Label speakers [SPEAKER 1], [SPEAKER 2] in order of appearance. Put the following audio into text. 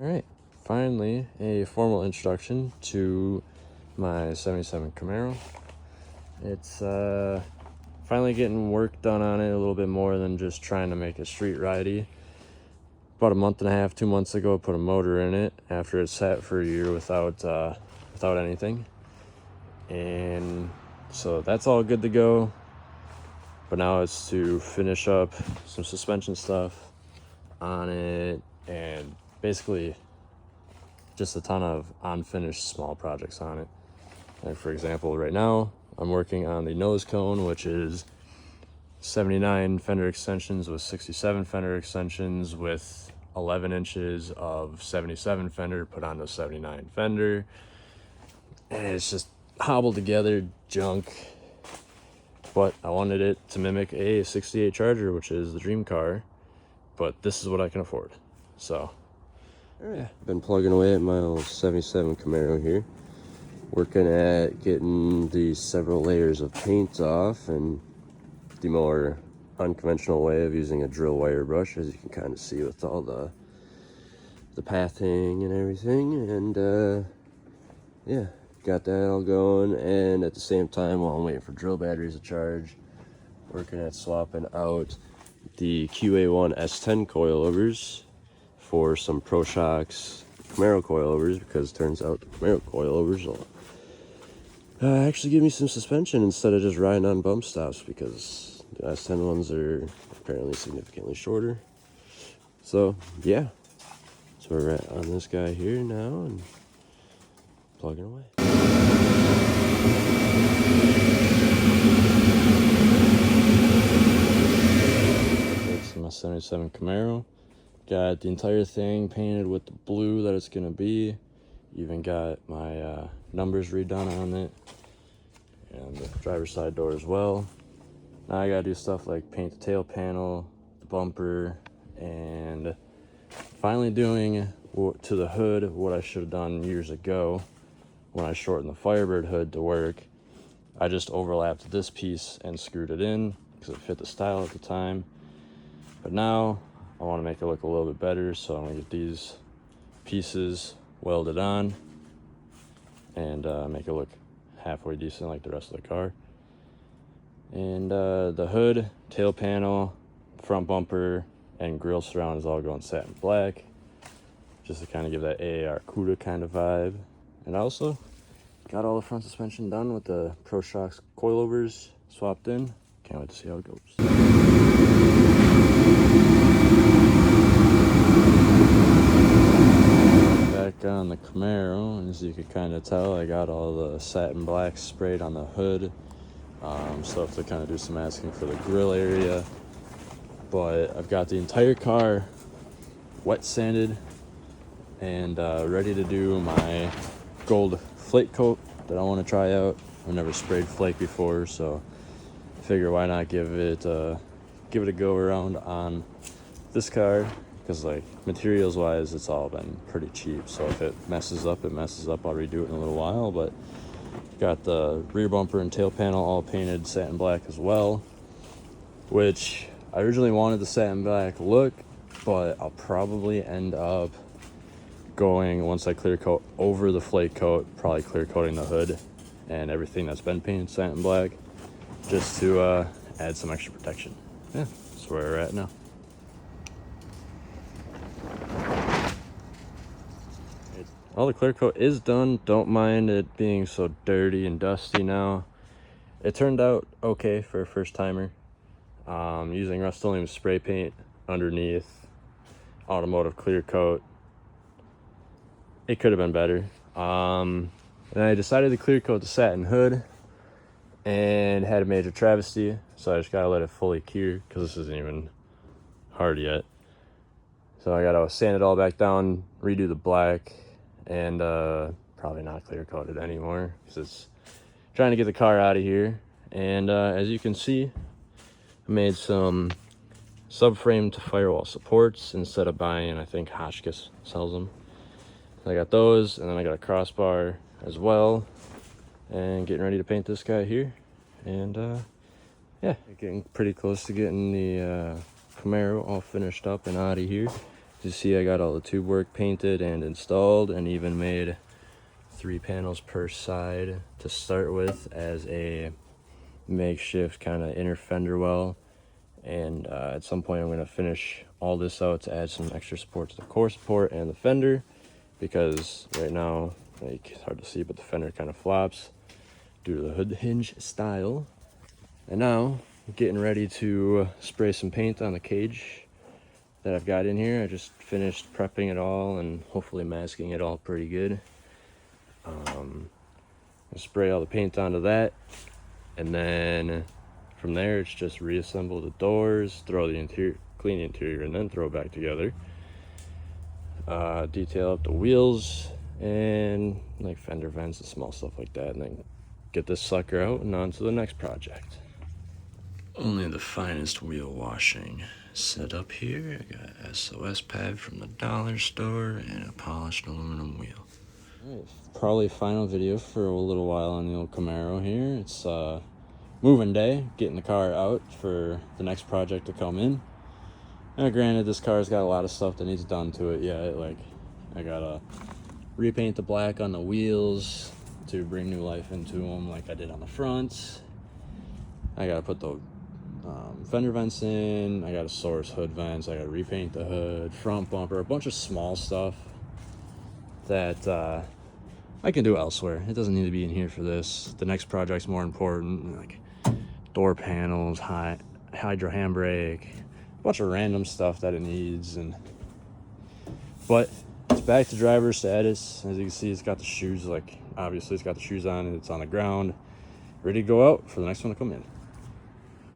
[SPEAKER 1] All right, finally a formal introduction to my 77 Camaro. It's finally getting work done on it a little bit more than just trying to make it street ridey. About a month and a half, 2 months ago, I put a motor in it after it sat for a year without anything. And so that's all good to go. But now it's to finish up some suspension stuff on it and basically just a ton of unfinished small projects on it. Like for example, right now I'm working on the nose cone, which is 79 fender extensions with 67 fender extensions with 11 inches of 77 fender put on the 79 fender, and it's just hobbled together junk. But I wanted it to mimic a 68 Charger, which is the dream car, but this is what I can afford. So
[SPEAKER 2] yeah, been plugging away at my old 77 Camaro here, working at getting the several layers of paint off and the more unconventional way of using a drill wire brush, as you can kind of see with all the pathing and everything. And yeah, got that all going, and at the same time, while I'm waiting for drill batteries to charge, working at swapping out the QA1 S10 coilovers for some Pro Shocks Camaro coilovers, because it turns out the Camaro coilovers will actually give me some suspension instead of just riding on bump stops, because the S10 ones are apparently significantly shorter. So yeah, so we're at on this guy here now and plugging away.
[SPEAKER 1] that's my 77 Camaro. Got the entire thing painted with the blue that it's gonna be. Even got my numbers redone on it, and the driver's side door as well. Now I gotta do stuff like paint the tail panel, the bumper, and finally doing to the hood what I should have done years ago when I shortened the Firebird hood to work. I just overlapped this piece and screwed it in because it fit the style at the time. But now I want to make it look a little bit better, so I'm gonna get these pieces welded on and make it look halfway decent like the rest of the car. And the hood, tail panel, front bumper, and grille surround is all going satin black, just to kind of give that AAR CUDA kind of vibe. And I also got all the front suspension done with the Pro Shocks coilovers swapped in. Can't wait to see how it goes. Back on the Camaro, as you can kind of tell, I got all the satin black sprayed on the hood. So I have to kind of do some asking for the grill area, but I've got the entire car wet sanded and ready to do my gold flake coat that I want to try out. I've never sprayed flake before, so I figure why not give it a go around on this car, because like materials wise it's all been pretty cheap, so if it messes up, it messes up. I'll redo it in a little while. But got the rear bumper and tail panel all painted satin black as well, which I originally wanted the satin black look, but I'll probably end up going, once I clear coat over the flake coat, probably clear coating the hood and everything that's been painted satin black, just to add some extra protection. Yeah, that's where we're at now. All the clear coat is done. Don't mind it being so dirty and dusty now. It turned out okay for a first timer. Using Rust-Oleum spray paint underneath automotive clear coat, it could have been better. And I decided to clear coat the satin hood and had a major travesty, so I just gotta let it fully cure because this isn't even hard yet. So I gotta sand it all back down, redo the black, and probably not clear coat it anymore because it's trying to get the car out of here. And as you can see, I made some subframe to firewall supports instead of buying, I think Hotchkiss sells them. I got those, and then I got a crossbar as well, and getting ready to paint this guy here. And yeah, getting pretty close to getting the Camaro all finished up and out of here. You see I got all the tube work painted and installed, and even made 3 panels per side to start with as a makeshift kind of inner fender well. And at some point I'm going to finish all this out to add some extra support to the core support and the fender, because right now, like, it's hard to see, but the fender kind of flops due to the hood hinge style. And now I'm getting ready to spray some paint on the cage that I've got in here. I just finished prepping it all and hopefully masking it all pretty good. I spray all the paint onto that, and then from there it's just reassemble the doors, throw the interior, clean the interior, and then throw it back together. Detail up the wheels and like fender vents and small stuff like that, and then get this sucker out and on to the next project. Only the finest wheel washing set up here. I got SOS pad from the dollar store and a polished aluminum wheel. Alright, probably final video for a little while on the old Camaro here. It's moving day, getting the car out for the next project to come in. Granted, this car's got a lot of stuff that needs done to it yet. Like, I gotta repaint the black on the wheels to bring new life into them like I did on the front. I gotta put the fender vents in. I gotta source hood vents. I gotta repaint the hood, front bumper, a bunch of small stuff that I can do elsewhere. It doesn't need to be in here for this. The next project's more important, like door panels, hydro handbrake, a bunch of random stuff that it needs. But it's back to driver status. As you can see, it's got the shoes, like, obviously it's got the shoes on and it's on the ground, ready to go out for the next one to come in.